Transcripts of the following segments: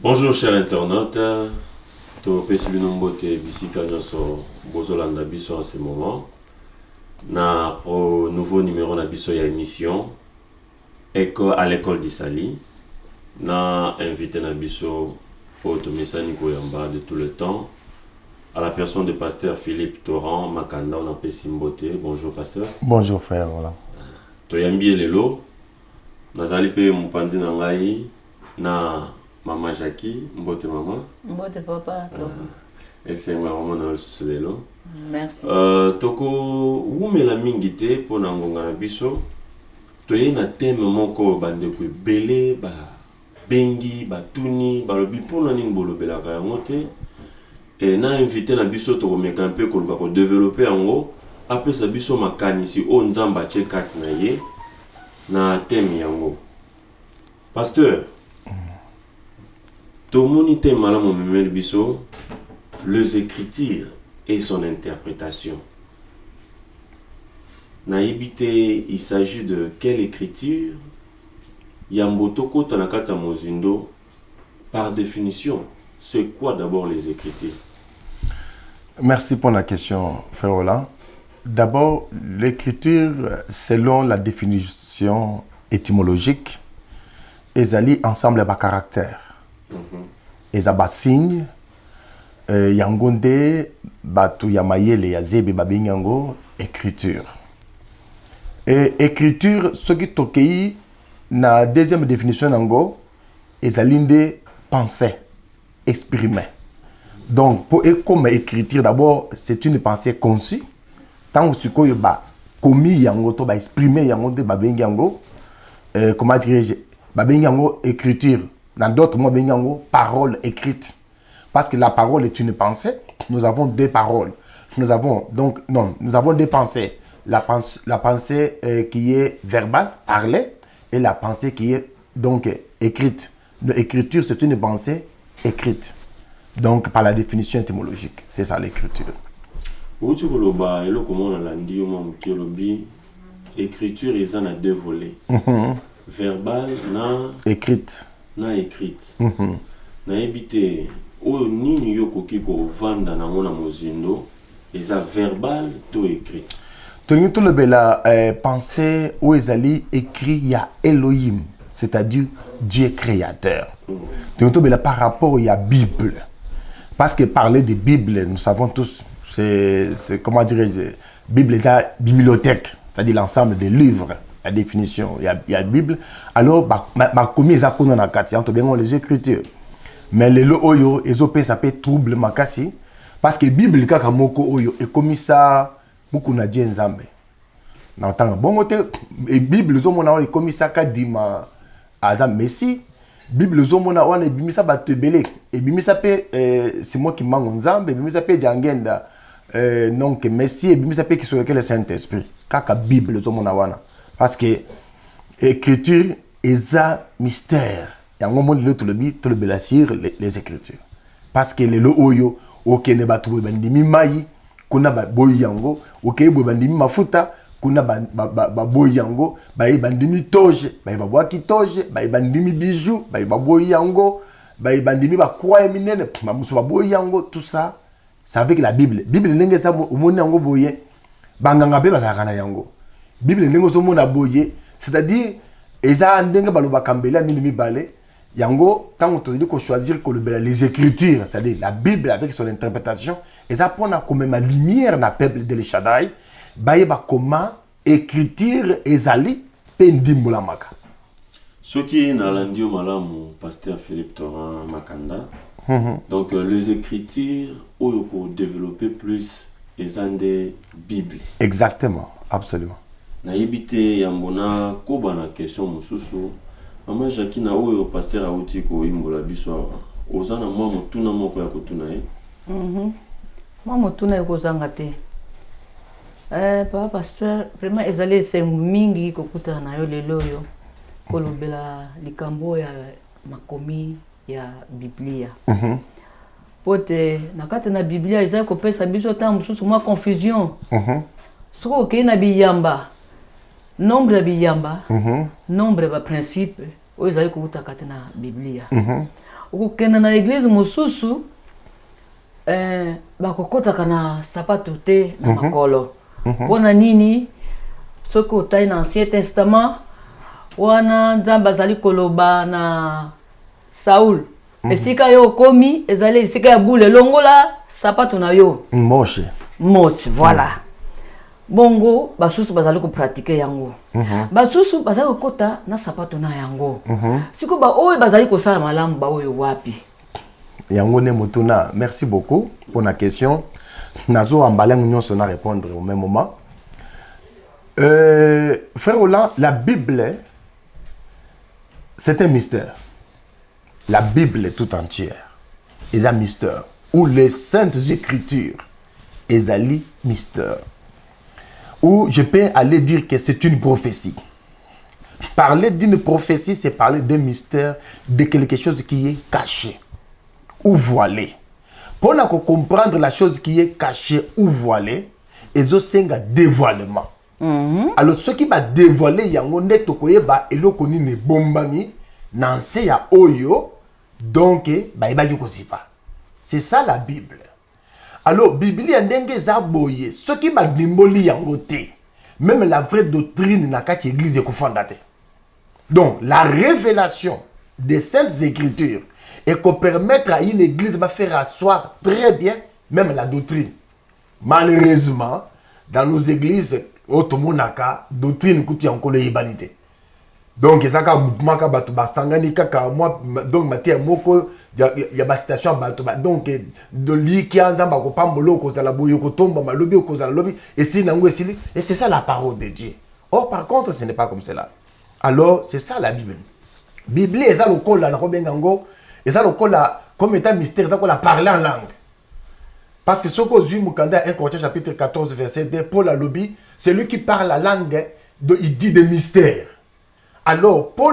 Bonjour chers internautes, to pesi binombote bisika nyoso bozolanda biso en ce moment. Na pro nouveau numéro na biso ya émission Écho à l'école d'Isali. Na invité na biso Poto Mesani Koyamba de tout le temps. À la personne de pasteur Philippe Torrent Makanda, on appelle Simbote. Bonjour pasteur. Bonjour frère, voilà. Toyambi lelo. Nazali pe mupanzi na ngai na Maman Jackie, mbote maman. Mbote papa, toi. Et c'est vraiment dans le sous-lelo. Merci. Toko, wumela mingite po na ngonga na biso. Toye na thème moko bande ko belé ba bengi ba tuni ba lobi po na ning bolobela ka ngote. Et na invité na biso to komeka un peu ko ba ko développer ango. Après ça biso makanisi o nzamba che kat na ye na thème yango. Pasteur, Tomonite Malamu Memel Biso, les écritures et son interprétation. Naïbite, il s'agit de quelle écriture? Yambotoko Tanakata Mozindo, par définition, c'est quoi d'abord les écritures? Merci pour la question, frère Roland. D'abord, l'écriture, selon la définition étymologique, ils allient ensemble à caractère. Et ça signe yangonde batu yamayele yazebe babinyango écriture. Et écriture ce qui tokei na deuxième définition nango ezalinde pensée exprimer. Donc pour comme écriture d'abord c'est une pensée conçue tant que sikoyo ba commis yango to ba exprimer yango de babinyango comment dirais-je babinyango écriture. Dans d'autres mots, parole écrite. Parce que la parole est une pensée. Nous avons deux paroles. Nous avons deux pensées. La pensée qui est verbale, parlée, et la pensée qui est donc écrite. L'écriture, c'est une pensée écrite. Donc, par la définition étymologique. C'est ça l'écriture. Écriture, ils en ont deux volets. Verbal, écrite. Na écrite. Na ebité o nini yokoki ko vanda na mona mozindo eza verbal to écrite. Tony tout le bela pensée où ezali écrit ya Elohim, c'est-à-dire Dieu créateur. Tony tout bela par rapport à Bible. Parce que parler de Bible, nous savons tous c'est comment dirais-je, Bible est la bibliothèque, c'est-à-dire l'ensemble des livres. La définition, il y a la Bible. Alors, commis les accords dans la carte, les écritures. Mais les lots oyo, les ça peut trouble makasi. Parce que la Bible, kaka moko oyo, et comme ça, beaucoup na Dieu nzambe. N'entend bon côté, et Bible, les hommes ont comme ça, kadima, azam messi. Bible, les hommes ont et bimisa batebele. Et bimisa peut, c'est moi qui manque nzambe, et bimisa peut jangenda, non que messi, et bimisa peut qui soit le Saint-Esprit. Kaka Bible, les hommes ont. Parce que l'écriture est un mystère. Il y a un moment où les écritures. Parce que les loyo, ok, ne ba trouver bandimi mai, kuna ba boyango, ok, bandimi mafuta, kuna ba boyango, ba bandimi toje, ba boaki toje, ba bandimi bijou, ba boyango, ba bandimi ba kwa minene, ba musu ba boyango, tout ça, c'est avec la Bible. Bible n'enge sa au monde yango boye, banganga be bazakana yango. Bible n'est pas boye, c'est-à-dire eza ndenge baloba kambela minimi balé yango tant on dit qu'on choisir les écritures, c'est-à-dire la Bible avec son interprétation, et ça pour na comme ma lumière na peuple de l'Eshadai, baïba comment écriture ezali pendi mulamaka. Ce qui est dans l'andio malamu pasteur Philippe Torrent Makanda. Donc les écritures où on développer plus les des Bible. Exactement, absolument. Na yebite yambona koba na question mususu Maman Jackie na oyo pasteur auti ko imbola biso ozana mwa mutuna moko ya kotuna Mwa mutuna ya kozanga te papa pasteur vraiment ezali se mingi kokuta na yo lelo yo kolobela likambo ya makomi ya Biblia pote nakati na Biblia ezali kopesa biso ta mususu mwa confusion soko okei na biyamba nombre ya biyamba nombre ba principe oyo ezali kokuta kati na Biblia okokenda na église mosusu bakokotaka na sapato te na makolo mpona nini soki otai na ancien testament wana nzambe azali koloba na Saul esika yo okomi ezali esika ya bule longola sapato na yo Moshe voilà bongo basusu bazali kopraktike yango basusu bazali kokota na sapato na yango siko ba oyo bazali kosala malamu ba oyo wapi yango ne motuna. Merci beaucoup pour la question. Nazo ambalengo nyonso na répondre au même moment. Frère Roland, la Bible c'est un mystère. La Bible tout entière est un mystère. Ou les saintes écritures est un mystère. Ou je peux aller dire que c'est une prophétie. Parler d'une prophétie, c'est parler d'un mystère, de quelque chose qui est caché ou voilé. Pour comprendre la chose qui est cachée ou voilée, ils ont un dévoilement. Alors, ce qui va dévoiler, il y a un neto koyeba et lo koni ne bombami nanse ya oyo donc ba ibaki kosipa. C'est ça la Bible. Alors, Bible y a ndenge zaboye, ce qui va dimboli yango te. Même la vraie doctrine na kati église ko fondate. Donc, la révélation des saintes écritures et qu'on permettre à une église de faire asseoir très bien même la doctrine. Malheureusement, dans nos églises, automonaka doctrine kuti encore les humanité. Donc ça ka mouvement ka batu basangani kaka moi donc matia moko ya ba citation batu donc de li ki anzamba ko pambolo ko zala boyo ko tomba malobi ko zala lobi et si nango esili et c'est ça la parole de Dieu. Or par contre ce n'est pas comme cela. Alors c'est ça la Bible. Bible est ça le col na ko bengango et ça le col comme étant mystère ça ko la parler en langue. Parce que ce que Zui Mukanda 1 Corinthiens chapitre 14 verset 2 Paul a lobby c'est lui qui parle la langue il dit de mystère. Alors, pour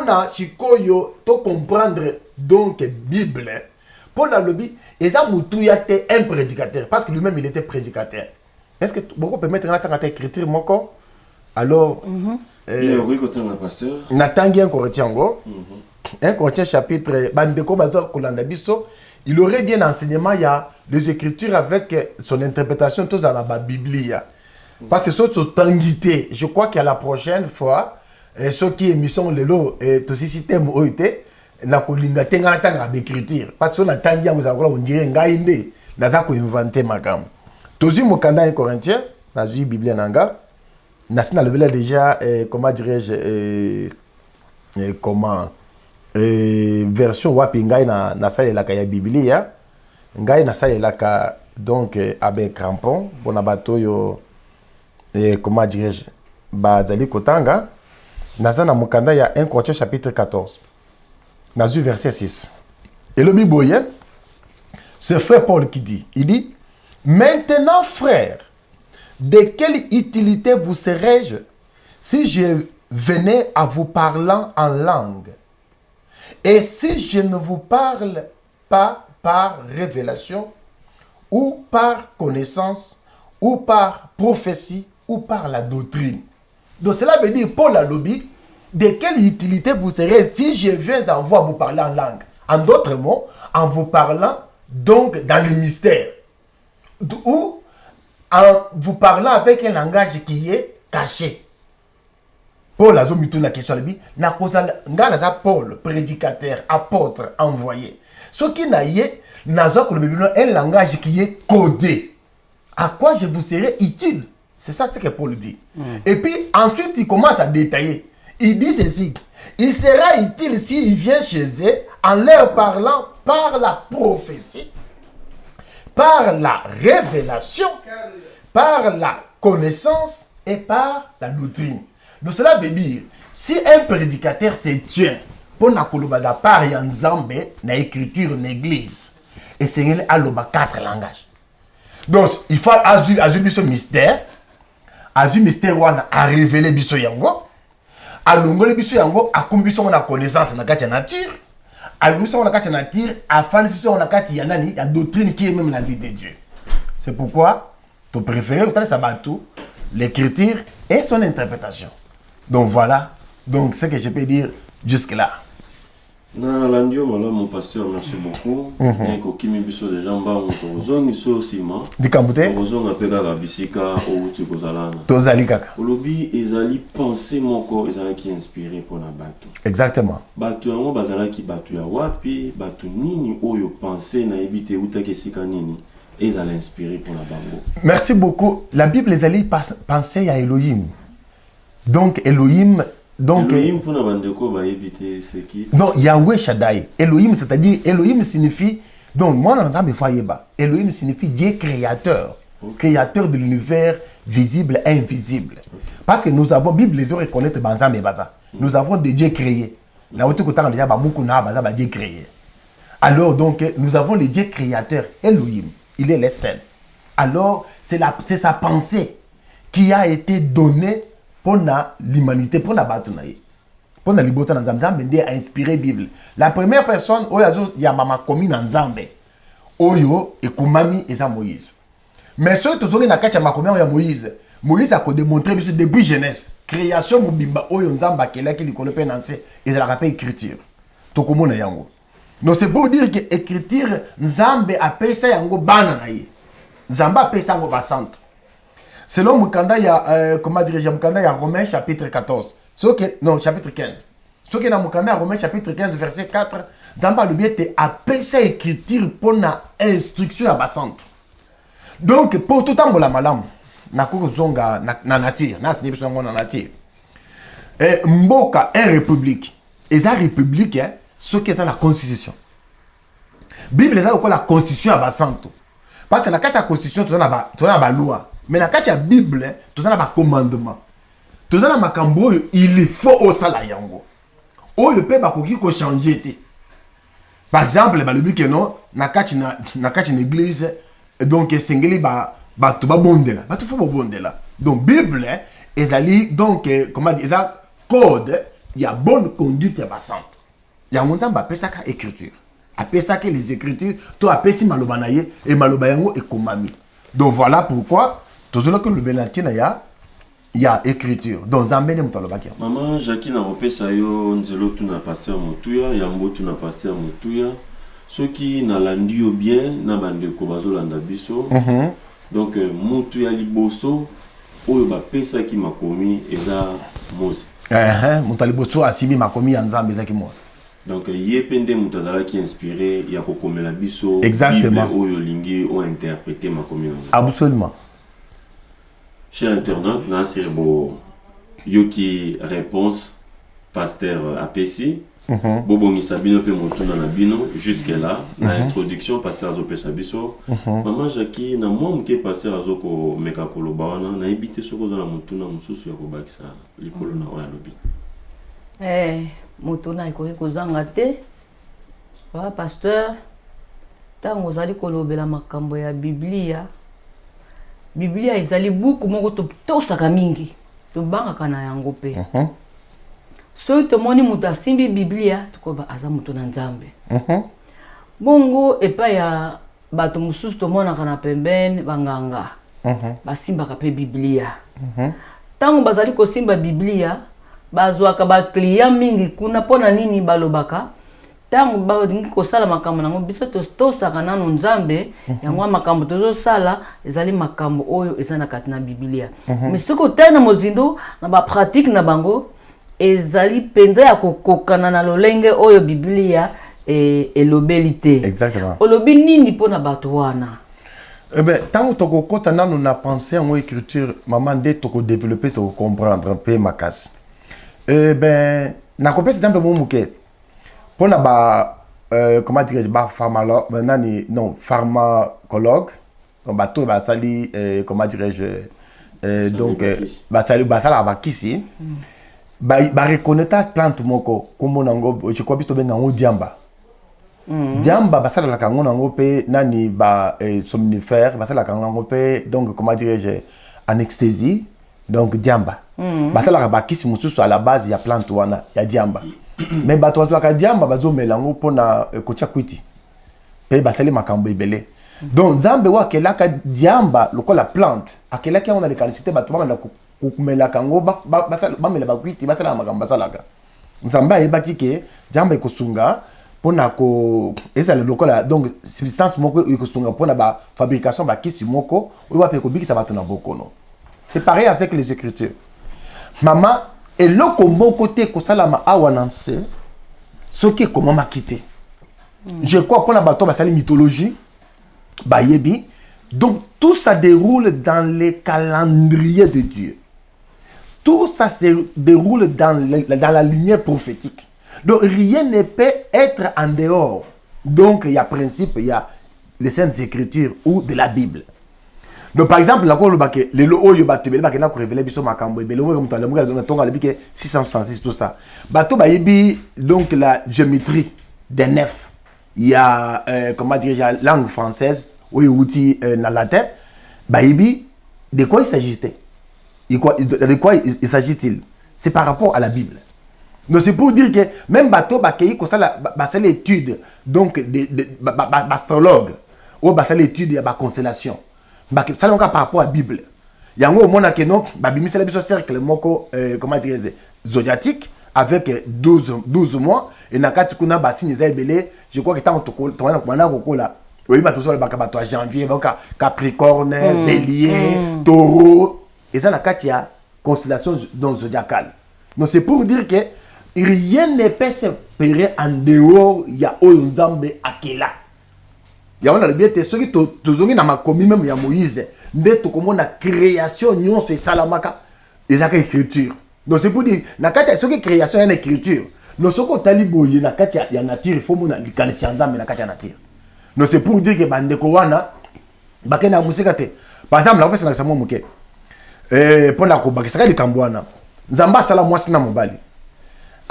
to comprendre donc Bible, Paul a lobby et ça était un prédicateur parce que lui-même il était prédicateur. Est-ce que beaucoup peut mettre en écriture mon corps? Alors, oui, pasteur. Natangi 1 Corinthiens 1 Corinthiens chapitre bandeko bazor kolanda biso, il aurait bien enseignement il y a les écritures avec son interprétation tous dans la Bible. Parce que ce tangité, je crois qu'à la prochaine fois ce qui émission le lot et tout système OIT na kolinga tenga tanga d'écriture parce que on attend bien vous avoir on dirait ngainde naza ko inventer makam tozi mokanda 1 Corinthiens na ju Bible nanga na sina le déjà comment dirais-je comment version wapi ngai na salela ka ya Biblia ngai na salela ka donc avec crampon bona bato yo comment dirais-je bazali kotanga Nazana Mukanda, il y a 1 Corinthiens chapitre 14. Nazu verset 6. Et le Biboye, c'est frère Paul qui dit, il dit, maintenant frère, de quelle utilité vous serais-je si je venais à vous parlant en langue? Et si je ne vous parle pas par révélation, ou par connaissance, ou par prophétie, ou par la doctrine? Donc cela veut dire, Paul a lobby, de quelle utilité vous serez si je viens à vous parler en langue? En d'autres mots, en vous parlant donc dans le mystère. Ou en vous parlant avec un langage qui est caché. Paul a mis la question, Paul, prédicateur, apôtre, envoyé. Ce qui n'a un langage qui est codé. À quoi je vous serai utile? C'est ça ce que Paul dit. Et puis ensuite il commence à détailler. Il dit ceci. Il sera utile s'il vient chez eux en leur parlant par la prophétie, par la révélation, par la connaissance et par la doctrine. Donc cela veut dire, si un prédicateur se tient pour na kolobada par yanzambe na écriture en église, et c'est aloba 4 langages. Donc il faut ajouter ce mystère. Azu mystère wana a révélé biso yango a longolé biso yango a kumbi biso na connaissance na kati nature a lumbi biso na kati nature a fan biso na kati ya nani ya doctrine qui est même la vie de Dieu. C'est pourquoi tu préfères autant sabatou l'écriture et son interprétation. Donc voilà, donc ce que je peux dire jusque là. Na landio malo mon pasteur, merci beaucoup. Eko kimi biso déjà mbango tozongi so sima. Dikambute. Tozonga peka ka bisika o tu kozalana. Tozali kaka. Olobi ezali penser moko ezali qui inspiré pour la bato. Exactement. Bato yango bazala ki bato ya wapi, bato nini oyo penser na ebite utake sika nini ezali inspiré pour la bango. Merci beaucoup. La Bible ezali penser à Elohim. Donc Elohim donc Elohim pour na bandeko ba ebite c'est qui? Non, Yahweh Shaddai. Elohim, c'est-à-dire Elohim signifie donc moi dans l'ensemble Fayeba. Elohim signifie Dieu créateur. Créateur de l'univers visible et invisible. Parce que nous avons Bible les autres reconnaître banza mais baza. Nous avons des dieux créés. Là où tout temps déjà beaucoup na baza ba Dieu créé. Alors donc nous avons les dieux créateurs Elohim. Il est le seul. Alors c'est sa pensée qui a été donnée pour l'humanité, pour la bataille. Pour la liberté dans Nzambe a inspiré la Bible. La première personne, il y a Mama Komi dans Nzambe. Oyo et Kumami et Moïse. Mais ceux qui sont dans la Makomi et Moïse, Moïse a démontré depuis jeunesse, création Mubimba, Oyo Nzamba, qui est le connaît et il a rappelé écriture. Tokomona yango. Donc c'est pour dire que écriture, Nzambe a payé ça yango bananaye. Nzamba a payé ça yango basante. Selon Mukanda, il y a, comment dirais-je, Mukanda, il y a Romains chapitre 14. Non, chapitre 15. Ce qui est dans Mukanda, Romains chapitre 15, verset 4, Zamba le bien a payé sa écriture pour la instruction à basante. Donc, pour tout le temps, la malam, na kuzonga na nature, na signifié na nature. Mboka est république. Et la république, ce qui est la constitution. Bible est la constitution à basante. Parce que la constitution, tu as la loi. Mais dans la Bible, tu as un commandement. Tu as un makambo, il faut au salayango. Oh, le peuple a changer. Par exemple, le but que non, dans une église, donc singeli ba tu vas bondela, ba tu faut bondela. Donc Bible, donc comment dire, code, il y a bonne conduite à basante. Il y a un monde qui ça écriture. Appelle ça que les écritures, tu appelles si malobanaye et malobayango et komami. Donc voilà pourquoi tout ce que le Benatin il y a écriture. Donc Zambé mutalobakia. Maman Jackie na repesa yo nzelo tu na pasteur Motuya, yambo tu na pasteur Motuya. Ceux qui na landio bien na bande ko bazolanda biso. Donc Motuya liboso oyo ba pesa ki makomi eza Mose. Mutaliboso asimi makomi ya Nzambe eza ki Mose. Donc yepende mutazala qui inspiré ya kokomela biso. Exactement. Bible oyo lingi o interpréter makomi. Absolument. Chers internautes, na sirbo yoki réponse pasteur APC. Bobo Nisabino pe motuna na bino jusque là na introduction pasteur Azo Pesabiso. Maman Jackie na moi mke pasteur Azoko meka koloba wana na ebité soko za na motuna mususu ya kobakisa likolo na oya lobi. Motuna ikoki kozanga te. Ba pasteur tango zali kolobela makambo ya Biblia. Biblia ezali buku moko tosaka mingi. Tobangaka na yango pe. So tomoni mutu asimbi Biblia tukoba aza mutu na Nzambe. Bongo epa ya bato mususu tomonaka na pembeni banganga. Basimbaka pe Biblia. Tango bazali kosimba Biblia bazwaka ba client mingi kuna pona nini balobaka. Tango badingi kosala makambo nango biso tosaka nano Nzambe yango makambo tozosala ezali makambo oyo ezana kati na Biblia. Mais soko tena mozindo na ba pratique na bango ezali penza ya kokokana na lolenge oyo Biblia elobelite. Exactement. Olobi nini pona bato wana? Eh ben tant que kokota nano na penser en écriture maman de toko développer to comprendre un peu ma casse. Eh ben na kopesa exemple momuke. Pona ba comment dire ba pharmacologue donc ba to ba sali comment dirais-je donc ba sali ba sala ba kisi ba reconnaître plante moko comme nango je crois biso benga ngo diamba. Diamba ba sala la kango nango pe nani ba somnifère ba sala kango pe donc comment dirais-je anesthésie donc diamba. Ba sala ba kisi mususu à la base ya plante wana ya diamba. Mais bato azwaka diamba bazo melango pona kocha kwiti pe basali makambo ebele donc Nzambe wa kelaka diamba lokola plante akelaka on a les qualités bato bamana kukumela kango ba mela ba kwiti basala makambo basalaka nzamba yebaki ke jamba ikosunga pona ko eza le lokola donc substance moko ikosunga pona ba fabrication ba kisi moko oyo ba pe ko bikisa bato na bokono. C'est pareil avec les écritures. Maman eloko moko te ko salama awa nanse soki comment m'a quitté. Je crois pona bato ba sali mythologie ba yebi. Donc tout ça déroule dans les calendriers de Dieu. Tout ça se déroule dans la lignée prophétique. Donc rien ne peut être en dehors. Donc il y a principe, il y a les Saintes Écritures ou de la Bible. Donc par exemple, la ko lobake le lo oyo bato bele bakena ko révéler biso makambo ebele wo mutu alamuka na tonga lebike 666 tout ça. Bato ba yebi donc la géométrie des nefs. Il y a comment dire la langue française ou outil en latin. Ba yebi de quoi il s'agissait? De quoi il s'agit-il? C'est par rapport à la Bible. Donc c'est pour dire que même bateau bakei ko ça c'est l'étude donc d'astrologue ou c'est l'étude de la constellation. Ça donc par rapport à la Bible. Yango mona ke non ba bimisa la biso cercle moko comment dire zodiatique avec 12 mois et nakati kuna ba signes ebele je crois que tant to na ko la oui ba to so ba bato à janvier donc Capricorne, Bélier, Taureau et ça nakati ya constellation zodiacale. Donc c'est pour dire que rien ne peut se pérer en dehors ya oyonzambe akela. Ya on a le bien te soki tozongi na makomi même ya Moïse nde to komona création nyonso esalamaka ezaka écriture. Donc c'est pour dire nakati soki création ya écriture. No soko tali boye nakati ya nature il faut mona likanisi nzambe nakati ya nature. Donc c'est pour dire que bandeko wana bakena musika te. Par exemple la pesa na samo muke. Pona ko bakisaka likambo wana. Nzamba sala mwasi na mobali.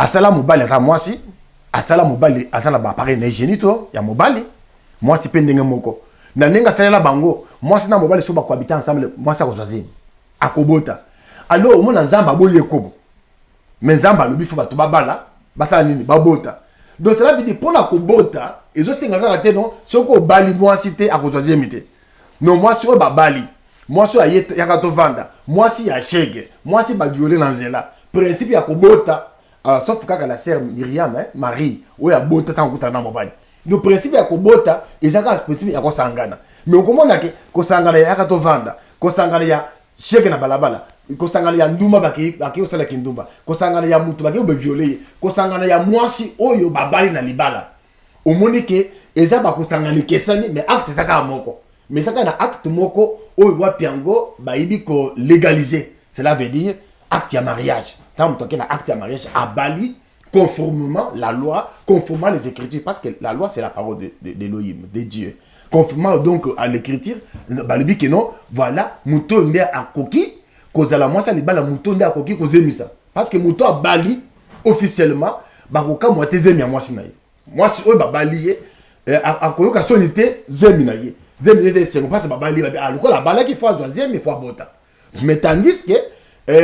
Asala mobali asa mwasi, asala mobali asala ba pareil na génito ya mobali. Mwasi pe ndenge moko. Na nenga sala bango, mwasi na mobali so ba cohabiter ensemble, mwasi akozwazini. Akobota. Alors mona nzamba boye kobo. Mais nzamba lobi fo bato babala, basala nini babota. Donc cela veut dire pona kobota, ezo senga kaka te non, soko bali mwasi te akozwazini te. Non mwasi o babali. Mwasi ayete yakato vanda, mwasi ya shege, mwasi ba violer na nzela. Principe ya kobota. Alors, sauf que la sœur Myriam, Marie, où il y a bota tant que na mobile. Le principe ya kobota, et ça le principe ya kosangana. Mais on comprend que kosangana ya kato vanda, kosangana ya sheke na balabala, kosangana ya ndumba baki osala kindumba, kosangana ya mutu baki obe violer, kosangana ya mwasi oyo babali na libala. Omoni ke eza ba kosangana kesani mais acte saka moko. Mais saka na acte moko oyo wa piango ba ibi ko légaliser. Cela veut dire acte ya mariage. Tant que l'acte de mariage à Bali, conformément la loi, conformément les Écritures, parce que la loi c'est la parole d'Elohim, de Dieu. Conformément donc à l'Écriture, Balibi que non, voilà, mouton nde à koki, kozala moi ça les bala mouton nde à koki kozemisa. Parce que mouton à Bali officiellement, bakoka moi tezemi à moi sinaye. Moi si ba Bali à koyoka sonité zemi naye. Zemi c'est pas ça Bali à la bala qui faut choisir mais faut bota. Mais tandis que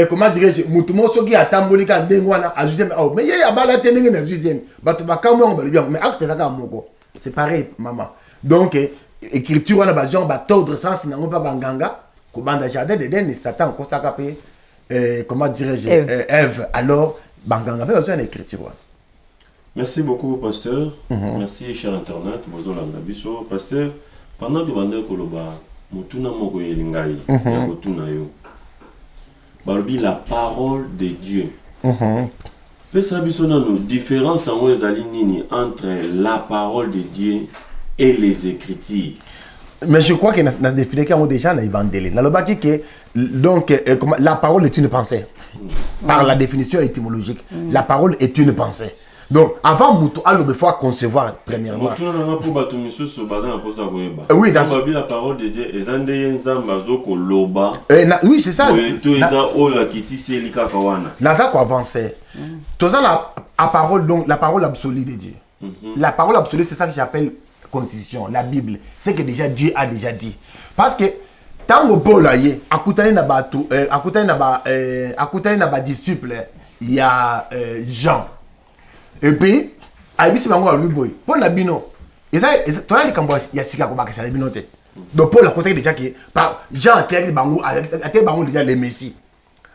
comment dirais-je mutumo soki atambolika ndengwana azuzième mais yé abala tenenge na azuzième bato bakamwa ngba bien mais acte ça moko c'est pareil maman donc écriture wana ba genre ba tordre sens nango pa banganga ko banda jardin de den Satan ko saka pe comment dirais-je Ève alors banganga pe besoin d'écriture. Merci beaucoup pasteur. Merci cher internet bozolanda biso pasteur pendant que banda ko loba mutuna moko yelingai ya kotuna yo Barbie, la parole de Dieu. Peut-être une différence entre la parole de Dieu et les Écritures. Mais je crois que dans définition déjà dans l'évangile. Donc la parole est une pensée. Par la définition étymologique, la parole est une pensée. Donc, avant Moutou, il faut concevoir premièrement. Oui, dans la parole de Dieu, oui, c'est ça. Là, ça qu'on avance. Tout ça, la parole, donc, la parole absolue de Dieu. La parole absolue, c'est ça que j'appelle constitution, la Bible. C'est que déjà Dieu a déjà dit. Parce que, tant que Paul a dit, à côté de disciple, il y a Jean. Et puis, Aïbisi Bango a lui boy. Pour la bino. Et ça, tu as les cambois, il y a Sika Kobaka, c'est la binote. Donc, pour la côté déjà qui par Jean Kerry Bango, a été Bango déjà les Messi.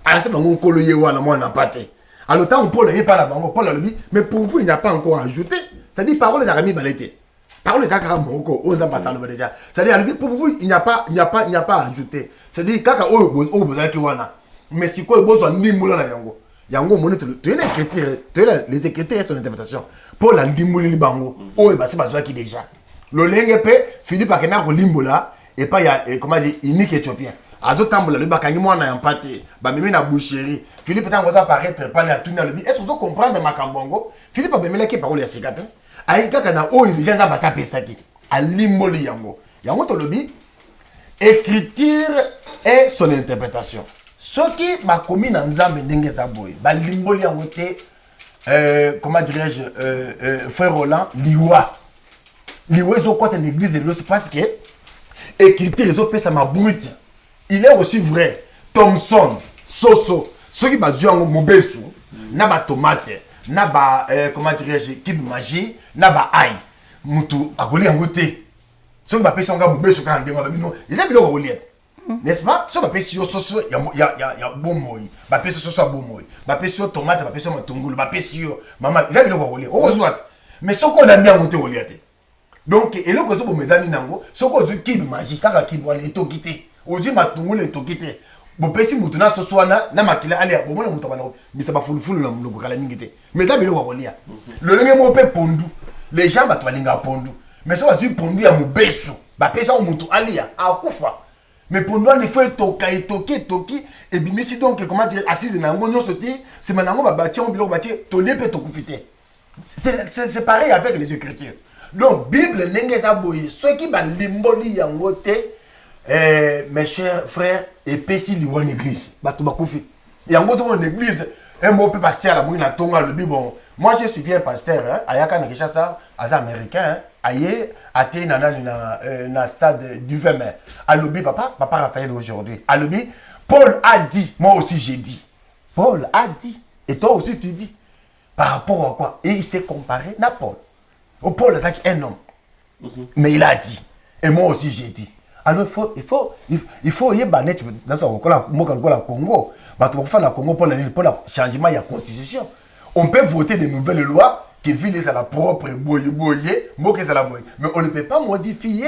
Alors, c'est Bango Kolo Yewa, la moine n'a pas été. Alors, tant que Paul n'est pas là-bas, Paul a dit, mais pour vous, il n'y a pas encore ajouté. C'est-à-dire, parole des aramis balaités. Parole des aramis, on a pas ça déjà. C'est-à-dire, pour vous, il n'y a pas ajouté. C'est-à-dire, quand on a besoin, mais si quoi, il y a besoin de moulin yango. Yango, tu as les écritures sur l'interprétation. Paul a dit moulin bango. Oh, il y a qui déjà. Le lingue Philippe a kenako limbola et pas il y a comment dire unique éthiopien. Azo tambola le bakangi moi na empaté ba mimi na boucherie. Philippe tant ça paraître pas na tout na le bi. Est-ce que vous comprenez makambongo? Philippe a bemela ki parole ya sikate. Ai kaka na o il gens ba sa pesaki. A limboli yango. Yango to lobi écriture et son interprétation. Ce qui m'a commis dans Nzambe ndenge za boy. Ba limboli yango te comment dirais-je frère Roland liwa. L'Iwezo côté de l'église de l'Os parce que écriture les autres ça m'a brut. Il est aussi vrai. Thomson, Soso, ceux qui basent en Mobesu, naba tomate, naba comment dirais-je, kib magie, naba aïe, mutu akoli angoté. Ceux qui basent en Mobesu quand non, ils aiment le relier. N'est-ce pas? Ceux qui basent sur Soso, il y a bon moi. Basent sur Soso bon moi. Basent sur tomate, basent sur matungulu, basent sur maman, ils aiment le relier. Au soit. Mais ce qu'on a mis en relier. Donc, et le côté pour mes amis nango, ce que je kib magique, car kib on est toquité, aussi matungule est toquité. Bon, si mutuna ce soir na makila aller, bon na mutaba mais ça va full na muloko kala mingité. Mais ça bilo ko lia. Le linge mo pe pondu, les gens batwa linga pondu. Mais ça va sur pondu ya mubesu, ba pesa o mutu alia, akufa. Mais pondu on faut toki et bimisi donc comment dire assise na ngonyo soti, c'est manango ba batia on bilo batia to lepe to kufité. C'est pareil avec les écritures. Donc, Bible, ceux qui ont limboli yangote, mes chers frères, et pessi liwan église. Batoubakufi. Yangote mon église, un mot peut passer à la mouine à Tonga, le bon. Moi, je suis un pasteur, hein, Ayaka Nakishasa, az américain, aïe, athée, na stade du 20 mai. Alobi, papa Raphaël aujourd'hui. Alobi, Paul a dit, moi aussi j'ai dit. Paul a dit, et toi aussi tu dis. Par rapport à quoi? Et il s'est comparé à Paul. Au Paul, c'est un homme. Mais il a dit. Et moi aussi, j'ai dit. Alors, il faut y avoir dans le Congo. Le Congo pour le changement de la constitution. On peut voter de nouvelles lois qui visent à la propre boye, mais on ne peut pas modifier.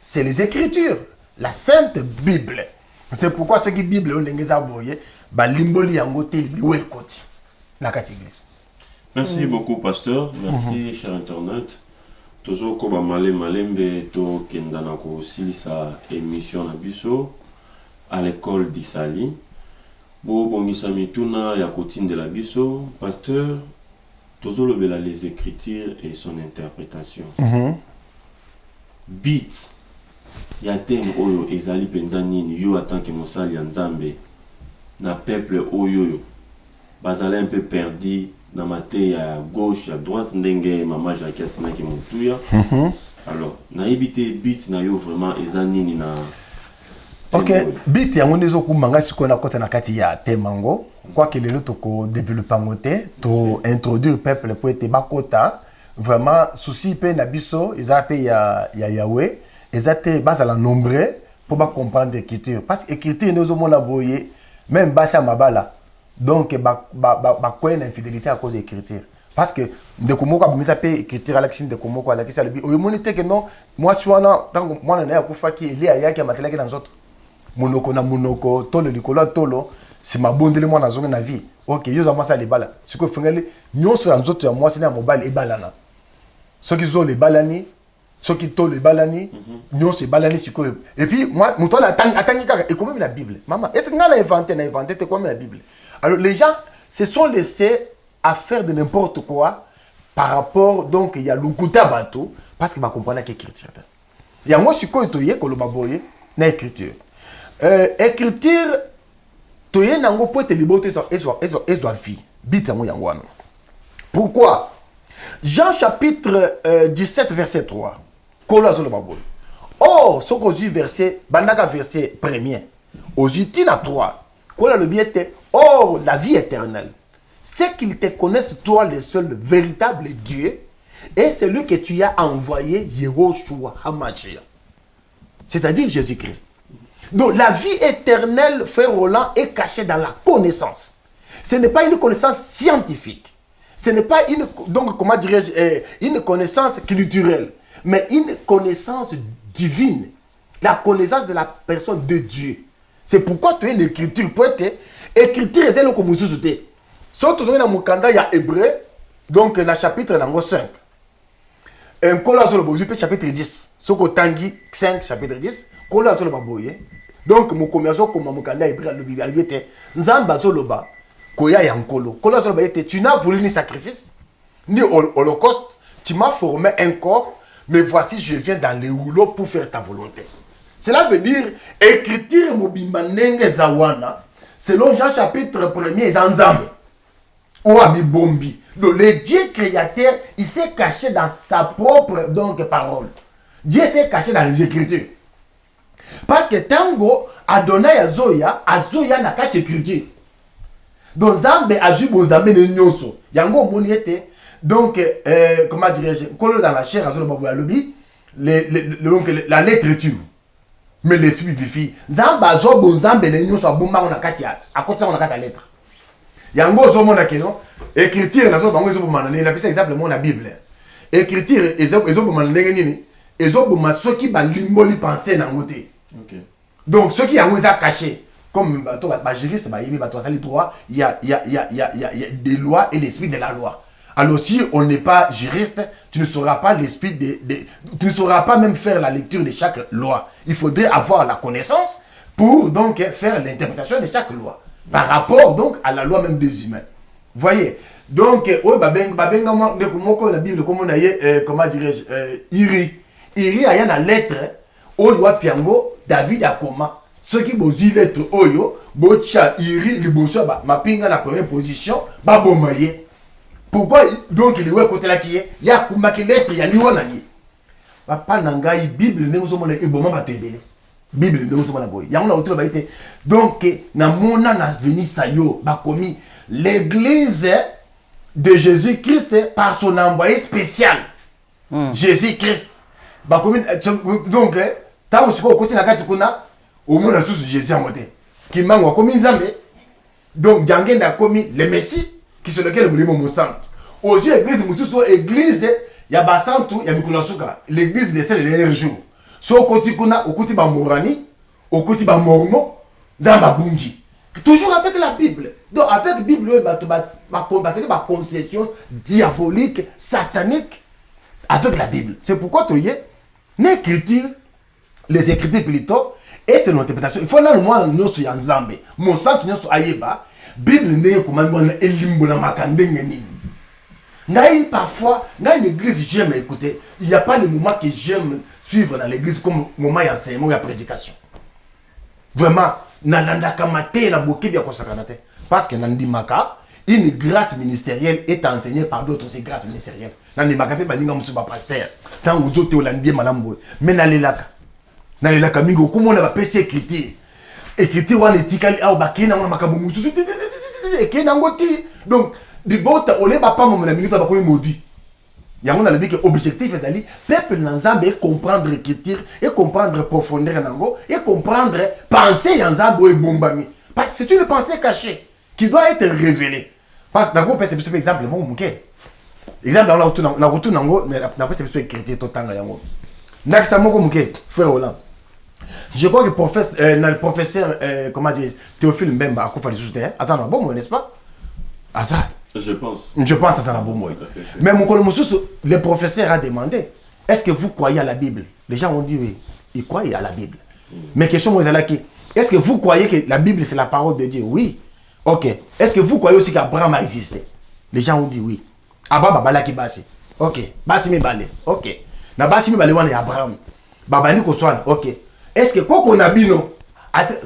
C'est les Écritures, la Sainte Bible. C'est pourquoi ceux qui Bible ont des aboyés. Merci beaucoup, pasteur. Merci, cher internaute. Toujours comme malembe to kendanako aussi sa émission na biso à l'école d'Isali. Bon misami tuna ya kotine de la biso, pasteur. Toujours le les écritures et son interprétation. Beat. Ya thème oyo ezali penza nini yo atanke mosali ya Nzambe. Na peuple oyoyo bazala un peu perdu dans ma tête à gauche à droite ndenge mama Jacques na ki mutuya alors na ibité bit na yo vraiment ezanini na OK bit yango nezo kumanga siko na kota na kati ya temango quoi que lelo toko développer ngote to introduire peuple pour être bakota vraiment souci pe na biso ezape ya Yahweh ezate bazala nombreux pour ba comprendre l'écriture parce que écriture nezo mona boye même Bassa Mabala. Donc, quoi une infidélité à cause de l'écriture. Parce que, de comment on a fait écriture à l'action de comment on a fait ça. Que non, moi, je suis tant que moi, je suis un qui est là, qui a matériel dans les autres. Monoko na monoko, tolo, likolo, tolo, c'est ma bonne moi dans la vie. Ok, je vais ça les balles. Ce que je fais, nous sommes les autres, moi, c'est un mobile et balana. Ceux qui ont les balani, ceux qui ont les balani, nous c'est balani, c'est quoi. Et puis, moi, mon temps, attends, et comment la Bible. Maman, est-ce qu'on a inventé, c'est quoi la Bible? Alors, les gens se sont laissés à faire de n'importe quoi par rapport, donc, il y a le Kouta bateau, parce qu'il va comprendre l'écriture. Il y a moi, je suis quoi, tu y es, Kolobaboye, l'écriture. Écriture, tu y es, nango, pour te libérer, et soit vie. Bite, moi, yangouano. Pourquoi? Jean chapitre 17, verset 3. Oh, ce qu'on dit verset, bandaka verset premier. Aux Tina 3. Kola le bien était, oh, la vie éternelle. C'est qu'ils te connaissent, toi, le seul véritable Dieu, et c'est lui que tu as envoyé, Yehoshua HaMashiach. C'est-à-dire Jésus-Christ. Donc la vie éternelle, frère Roland, est cachée dans la connaissance. Ce n'est pas une connaissance scientifique. Ce n'est pas une, donc, comment dirais-je, une connaissance culturelle, mais une connaissance divine. La connaissance de la personne de Dieu. C'est pourquoi tu as une écriture. Pour être écriture, c'est le comme vous souhaitez. Surtout dans le Mukanda, il y a Hébreu, donc dans le chapitre 5. Un cola sur le chapitre 10. Soko Tangi 5, chapitre 10. Cola sur le baboye. Donc, mon commerçant comme Mukanda, Hébreu, le Bible, il était Nzamba sur le bas. Koya Yankolo. Cola sur le bas, tu n'as voulu ni sacrifice, ni holocauste. Tu m'as formé un corps, mais voici, je viens dans les rouleaux pour faire ta volonté. Cela veut dire, écriture Mobimbanenge Zawana, selon Jean chapitre 1er, Zanzambe, ou Abibombi. Donc, le Dieu créateur, il s'est caché dans sa propre donc, parole. Dieu s'est caché dans les Écritures. Parce que Tango, Adonai Azoya n'a qu'à écriture. Donc, Zambe a joué bon Zambe de Nyoso. Yango Moniete, donc, comment dirais-je, dans la chair, la lettre tue. Mais l'esprit vivifie. Zamba zo bon Zambe le Nyoso Bumba on a katia. À côté on a katia lettre. Yango zo mona kenon. Écriture na zo bango zo bomana. Il a pris exemple mon la Bible. Écriture ezo bomana ndenge ezo bomana ceux qui ba limboli penser na ngote. OK. Donc ceux qui yango za caché comme ba juriste ba yimi ba to sali droit, il y a des lois et l'esprit de la loi. Alors si on n'est pas juriste, tu ne sauras pas l'esprit tu ne sauras pas même faire la lecture de chaque loi. Il faudrait avoir la connaissance pour donc faire l'interprétation de chaque loi par rapport donc à la loi même des humains. Voyez. Donc la Bible comme on a comment dirais-je Iri a une lettre oyo piango David akoma ceux qui bozi lettre oyo bocha Iri liboso ba mapinga na première position ba bomaye. Pourquoi donc il est côté là qui est il y a kumaki lettre il y a liona yi papa nangai Bible ne vous mona eboma ba tebele Bible ne vous mona boy ya on a autour ba été donc na mona na veni sayo ba komi l'église de Jésus-Christ par son envoyé spécial Jésus-Christ ba komi donc ta usiko côté na kati kuna au monde sous Jésus en moté qui mango komi nzambe donc jangenda komi le Messie qui sur lequel le mon sang. Aussi l'église mutuso église ya basantu ya mikulasuka l'église de celle dernier jour. So koti kuna okuti ba morani, okuti ba mormon, zamba bungi. Toujours avec la Bible. Donc avec la Bible ba concession diabolique, satanique avec la Bible. C'est pourquoi tu y es l'écriture, les écritures plutôt et c'est l'interprétation. Il faut là moi nous sur Nzambe. Mon sang nous sur ayeba. Bible n'est comme un elimbo na makandenge ni. Ngai parfois, dans l'église j'aime écouter. Il n'y a pas le moment que j'aime suivre dans l'église comme moment d'enseignement ou de prédication. Vraiment, nalanda kamate na boki bia kosakanate. Parce que nandimaka, une grâce ministérielle est enseignée par d'autres c'est grâce ministérielle. Nandimaka te balinga musuba pasteur. Tant vous autres holandais malambo. Mais nalelaka mingo comment on va pèse écriture. Écriture wana etikali au bakena on makambo mususu ekena ngoti donc di bota ole ba pamba na minute ba ko modi yango na lebi que objectif ezali peuple na Nzambe comprendre écriture et comprendre profondeur nango et comprendre penser ya Nzambe e bombami parce que c'est une pensée cachée qui doit être révélée parce que d'accord c'est par exemple mon muke exemple dans la retour nango mais d'après c'est écriture totanga yango nakisa moko muke frère Roland. Je crois que le professeur, comment dire, Théophile Mbemba a fait des soutiens. Azan bon mot, n'est-ce pas? Azan. Je pense que c'est un bon mot. Mais mon collègue le professeur a demandé est-ce que vous croyez à la Bible? Les gens ont dit oui, ils croient à la Bible. Mais question moi, est-ce que vous croyez que la Bible c'est la parole de Dieu? Oui. Ok. Est-ce que vous croyez aussi qu'Abraham a existé? Les gens ont dit oui. Abraham a balaki basi. Ok. Basi mi balé. Ok. Na basi mi balé wana Abraham. Babani ko swana. Ok. Est-ce que koko na bino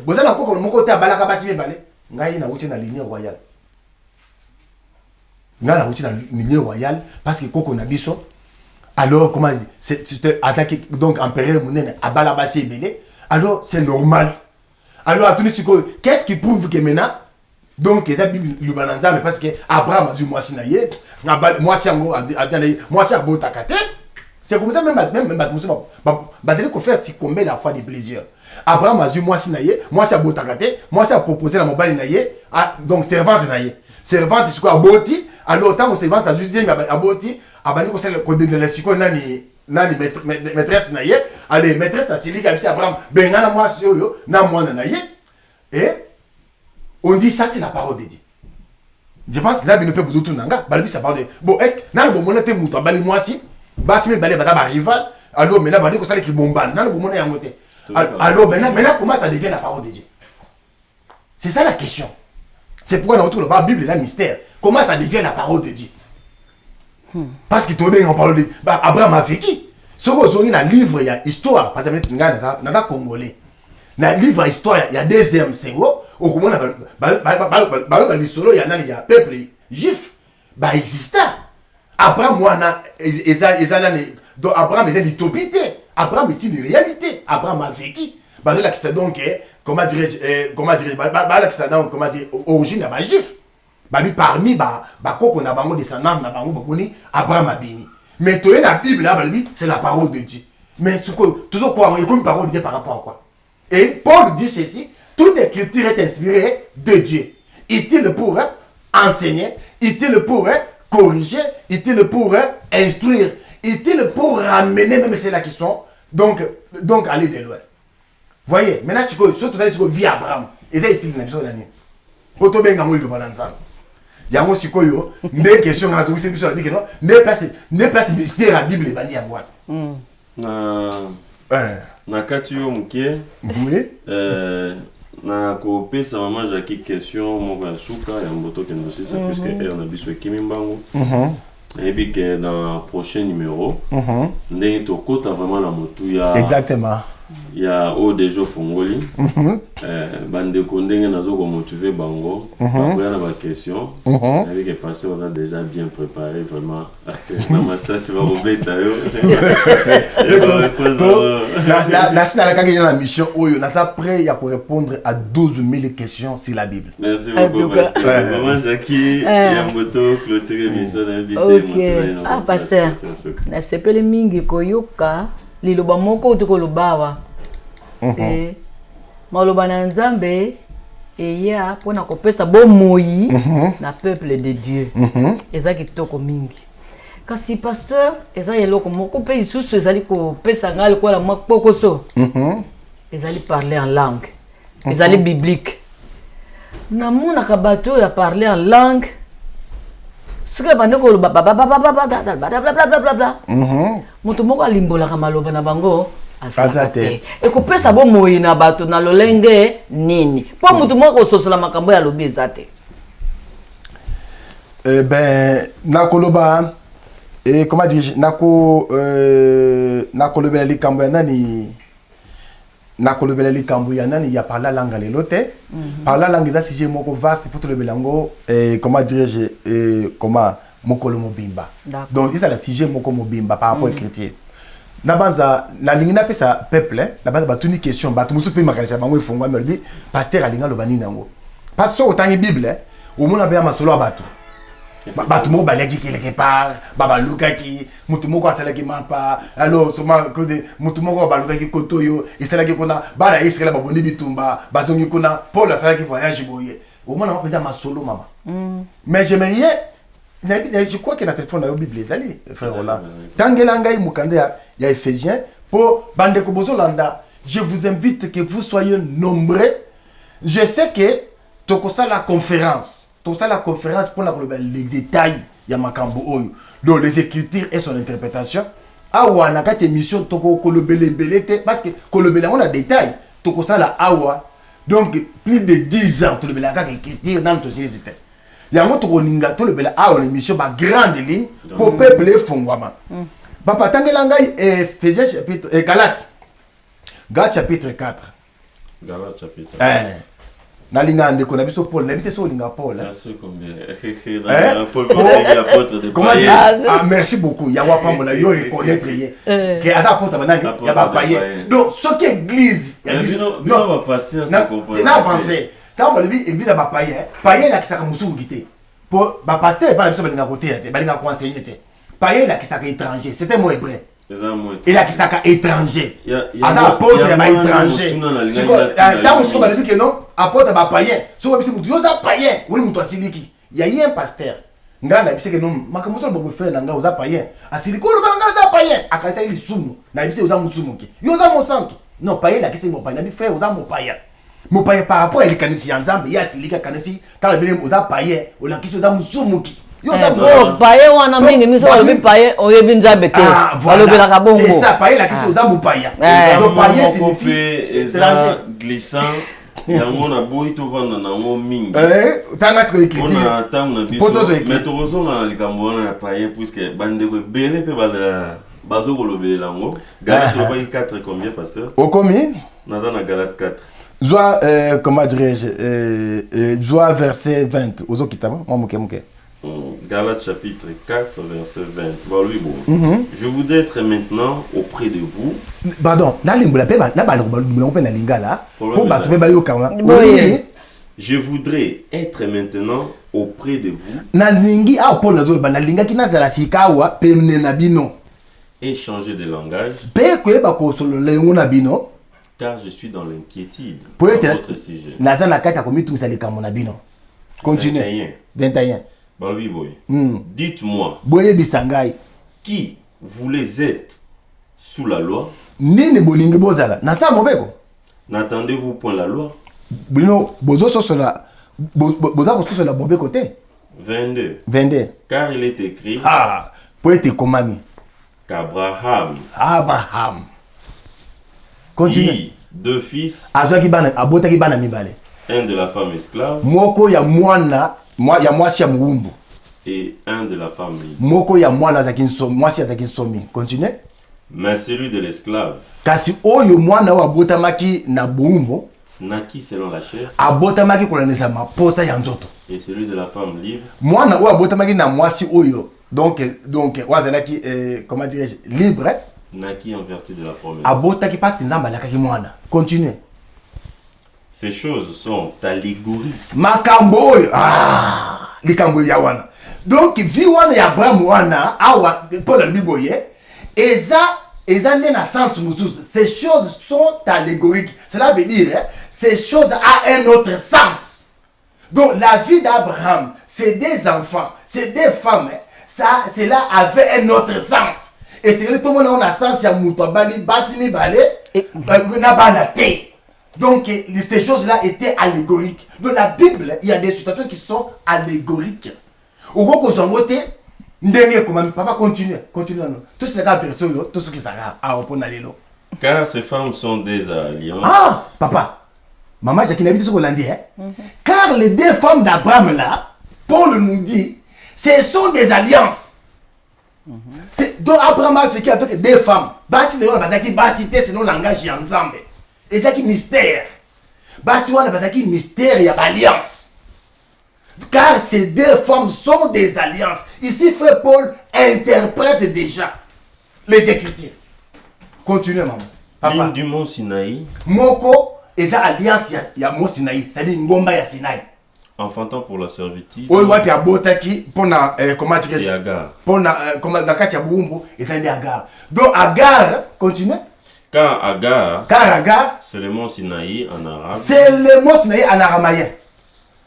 vous avez koko moko ta balaka basi me balé ngai na wuti na lignée royale ngai na wuti na lignée royale parce que koko na biso alors comment c'est attaqué donc empereur munene abala basi belé alors c'est normal alors à tout qu'est-ce qui prouve que maintenant donc ça Bible lubananza mais parce que Abraham a dit moi sinaye moi si ngo attendez moi si abota kate C'est comme ça, même qu'on fait si combien la fois de plaisir. Abraham a dit, moi si naïe, moi si a botakate, moi si a proposé la mobile naïe, donc servante naïe. Servante, c'est quoi, aboti, alors tant que servante a juste aboti, abani ko c'est le code de la siko nani maîtresse naïe, allez, maîtresse a sili comme si Abraham, ben na moi yo, na moi naïe, et on dit ça c'est la parole de Dieu. Je pense que là, il ne peut pas tout nanga, balibi ça parle de. Bon, est-ce que na le bon monate muto, bali moi si. Basi me balé bata ba rival alors maintenant bali ko sala ki bomba nan bo mona ya moté alors maintenant comment ça devient la parole de Dieu, c'est ça la question. C'est pourquoi on retrouve la Bible est un mystère. Comment ça devient la parole de Dieu? Parce que tout bien on parle de Abraham a vécu ce que dans livre il y a histoire par exemple dans congolais dans livre histoire il y a deuxième ségo au comment il y a peuple juif bah exista. Abraham, Abraham est l'utopie. Abraham est une réalité. Abraham a vécu. Donc, comment dirais-je, origine à juif. Parmi qu'on a des descendants, Abraham a béni. Mais tout la Bible, c'est la parole de Dieu. Mais toujours quoi, il y a une parole de Dieu par rapport à quoi? Et Paul dit ceci, toute écriture est inspirée de Dieu. Utile pour enseigner, utile pour corriger, est-il pour instruire, est-il pour ramener, même c'est la question, donc aller de loin. Voyez, maintenant, surtout ce que vit Abraham, et ça est-il une chose d'année. Pour tout bien, il y a ensemble. Il y a aussi des questions, ne place mystère à la Bible, et à moi. Na kati yo mukie. Oui. Na kopesa mama Jackie question moko ya suka ya mboto kendo sisa puisque elle na biso ekimi mbango. Et puis que dans prochain numéro ndenge tokota vraiment la motu ya exactement. Il y a au déjà fongoli bande ko ndenge nazo ko motiver bango bakoya na ba question avec que passer on a déjà bien préparé vraiment maman ça c'est va robeta yo la mission oyo na ça prêt pour répondre à 12 000 questions sur la Bible. Merci beaucoup pasteur. Maman Jackie ya moto clôturer mission invité moto. Ah pasteur na sepele mingi koyoka liloba moko tukolobawa te maloba na Nzambe eya pona kopesa bomoi na peuple de Dieu eza kitoko mingi kasi pasteur eza yeloko moko pe isusu ezali kopesa ngali kwa la moko so ezali parler en langue ezali biblique na mona ka bato ya parler en langue sika bande ko bla bla bla bla moto moko alimbolaka maloba na bango azate ekopesa bomoi na bato na lolenge nini po moto moko sosola makambo ya lobi ezate nakoloba comment dire nakolobela likambo ya nani nakolobela likambo ya nani ya parla langue lelo te parla langue eza sujet moko vaste faut tolobela ngo comment dirais-je comment mokolo mobimba donc ça la sujet moko mobimba par rapport à chrétien na banza na lingi na pesa peuple na banza batuni question batu musu pe makalisha bango ifungwa merdi pasteur alinga lobani nango parce que autant bible au mona be masolo abatu batu mo balaki quelque part baba lukaki mutu moko asalaki mapa alors soma ko de mutu moko balukaki kotoyo isalaki kona bala iskela babondi bitumba bazongi kuna Paul asalaki voyage boye au mona mapeza masolo mama mais j'aimerais je crois que na téléphone na Bible ezali frère Roland tangela ngai mukande ya Éphésiens pour bande ko bozolanda je vous invite que vous soyez nombreux je sais que tokosa la conférence tout ça la conférence pour les détails ya makambo oyo donc les écritures et son interprétation awa na kati émission toko kolobele belete parce que kolobele on a détail toko ça la awa donc plus de 10 ans tolobele ka écriture dans notre société yango toko linga tolobele awa l'émission ba grande ligne pour peuple fongwama papa tangela ngai Éphésiens chapitre Galates chapitre 4 Galates chapitre nalinga ndeko na biso Paul n'habite so linga Paul Paul l'apôtre de comment dire merci beaucoup ya wa pambola yo reconnaître ye que asa apôtre banani ya ba païen donc ce qui église ya biso non va passer na avancer quand on dit église ba païen na kisaka musuku gité pour ba pasteur ba biso balinga côté te balinga ko enseigner te païen na kisaka étranger c'était mot hébreu Il a qui ça étranger. y a Apôtre y a ba mwana étranger. motuna na linga Siko ina tant siko ba depuis que non apôtre ba païen. Siko bisi mutu yoza païen. Woni mutu asiliki. Il y a un pasteur. Ngana bisi que non makamuso bobo faire nanga oza païen. Asiliko lo banga oza païen. Akaisa ili sumu. Na bisi oza musumu ki. Yoza mo santo. Non païen la kisi mo païen. Na bi frère oza mo païen. Mo païen par rapport à likanisi ensemble ya silika kanisi kala bele oza païen. O la kisi oza musumu ki. paye wana mingi miso alobi paye oyebi nzambe te balobelaka bongo. C'est ça, paye la kisi oza mopaya. Donc paye signifie étranger glissant. Yango na boyi to vanda na ngo mingi. Tanga tiko écriture. On a tant na biso. Mais to rezo na likambo wana ya paye puisque bande ko belé pe bala bazo ko lobela ngo. Galate 4 combien pasteur? Au combien? Nazana Galate 4. Joie comment dirais-je Joie verset 20. Ozo kitaba moi moke. Galates chapitre 4, verset 20. Bah, oui, bon. Je voudrais être maintenant auprès de vous. Pardon, je voudrais être maintenant auprès de vous. Et changer de langage. Car je suis dans l'inquiétude pour votre sujet. Continuez. 21. Dites-moi, qui voulez être sous la loi? N'attendez-vous point la loi? 22. Car il est écrit qu'Abraham qui deux fils, un de la femme esclave et un de la femme libre. Continuez. Mais celui de l'esclave naquit selon la chair. Et celui de la femme libre comment dirais-je, libre naquit en vertu de la promesse. Continuez. Ces choses sont allégoriques. Donc, vi wana ya Abraham wana, awa, Paul a biboye, eza n'est na sens musus. Ces choses sont allégoriques. Cela veut dire, ces choses ont un autre sens. Donc, la vie d'Abraham, c'est des enfants, c'est des femmes, ça, cela avait un autre sens. Et c'est que tout le monde a un sens, il y a Moutobali, Basimi Balé, Nabanate. Donc, ces choses-là étaient allégoriques. Dans la Bible, il y a des situations qui sont allégoriques. Au gros, qu'on s'en vote, papa, continue. Tout ce qui est version, tout ce qui est à Oponalelo. Car ces femmes sont des alliances. Ah, papa, maman, j'ai dit ce qu'on a dit. Car les deux femmes d'Abraham là, Paul nous dit, ce sont des alliances. Donc, Abraham a fait qu'il y a deux femmes. Basi, c'est le langage ensemble. Et ça qui mystère. Basi wana bazaki mystère ya alliance. Car ces deux femmes sont des alliances. Ici frère Paul interprète déjà les écritures. Continuez maman. Papa. Ligne du mont Sinaï. Moko et ça alliance ya mont Sinaï, c'est-à-dire ngomba ya Sinaï. Enfantant pour la servitude. Oui, ouais, puis à Botaki, pour na comment tu dis? C'est Agar. Pour na comment dans Katia Boumbo et ça dit Agar. Donc Agar, continue. Car Agar, c'est le mont Sinaï en arabe. C'est le mot Sinaï en aramaïen.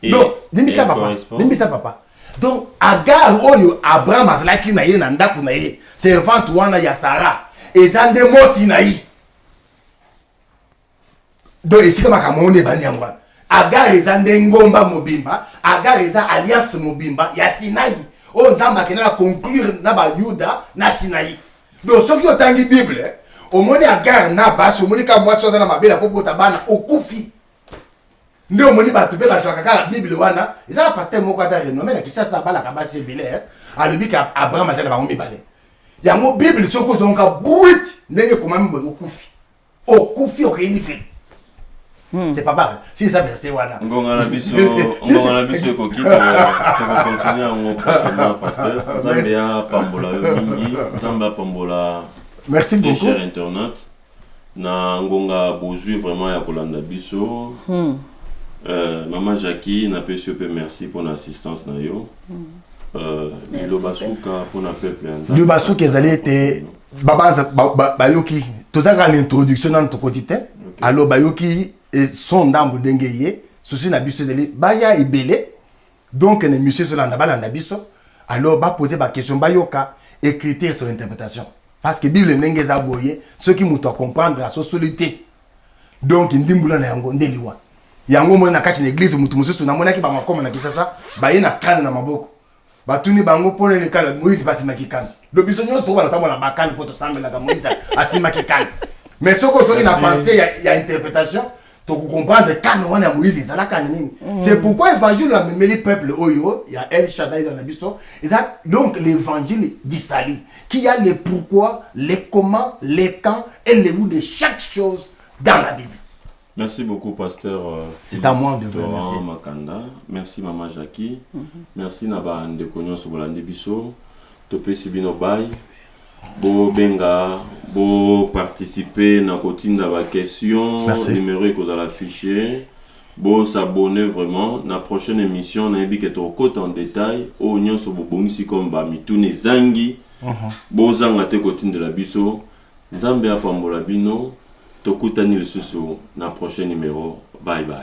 Donc, dis-moi ça papa. Donc Agar oyo Abraham azalaki na ye na ndako na ye. Servante wana ya Sarah. Et ça le mot Sinaï. Donc ici comme akamone banyangwa. Agar ezande ngomba mobimba, Agar eza alliance mobimba ya Sinaï. O nzamba kenala conclure na ba Yuda na Sinaï. Donc ce qui otangi Bible, au moni Agar na basi, au moni ka mwasi oza na mabela ko bota bana okufi. Ndio moni batu be batu akaka Bible wana, ezala pasteur moko aza renommé na Kinshasa bala ka basi belé, alobi ka Abraham azala ba ngomi balé. Yango Bible soko zonka buit ndenge komami bo okufi. Okufi okenifi. C'est pas mal. Si ça verset voilà. On va la biso ko kito ko continuer on prochainement pasteur. Zambia pambola mingi, Zambia pambola. Merci beaucoup. Chers internautes. Na ngonga bozui vraiment ya kolanda biso. Maman Jackie na pe merci pour l'assistance na yo. Lilo basuka pour na peuple. Lilo basuka ezali été bayoki tozaka l'introduction dans notre quotidien alors bayoki son ndambo ndenge ye souci na biso deli baya ibele donc ne monsieur solanda balanda biso alors ba poser ba question bayoka et critères sur l'interprétation parce que bible ndenge za boye ceux qui muto comprendre la société donc ndimbula na yango ndeliwa yango mona kati na église mutu mususu na mona ki ba makoma na kisasa baye na kana na maboko batuni bango pone le kala Moïse basimaki kana le biso nyonso to bana tamona bakani poto sambela ka Moïse asimaki kana mais ce que soki na pensée il y a interprétation to comprendre kana wana Moïse ça la kana nini c'est pourquoi évangile la memeli peuple oyo il y a El Shaddai dans la biso et ça donc l'évangile d'Isali qui a le pourquoi les comment les quand et les où de chaque chose dans la Bible. Merci beaucoup, pasteur. C'est à moi de vous remercier. Makanda. Merci, maman Jackie. Merci, Naba Ndekonyo Sobolande Biso. Topé Sibino Bay. Bo Benga. Bo participer na kotine dans la question. Numéro que vous allez afficher. Bo s'abonner vraiment. Na prochaine émission, on a invité au côté en détail. Au Nyon Sobobongisi comme Bamitune Zangi. Bo Zangate kotine de la Biso. Zambia Pambola Bino. Tokutani le susu na prochain numéro. Bye bye.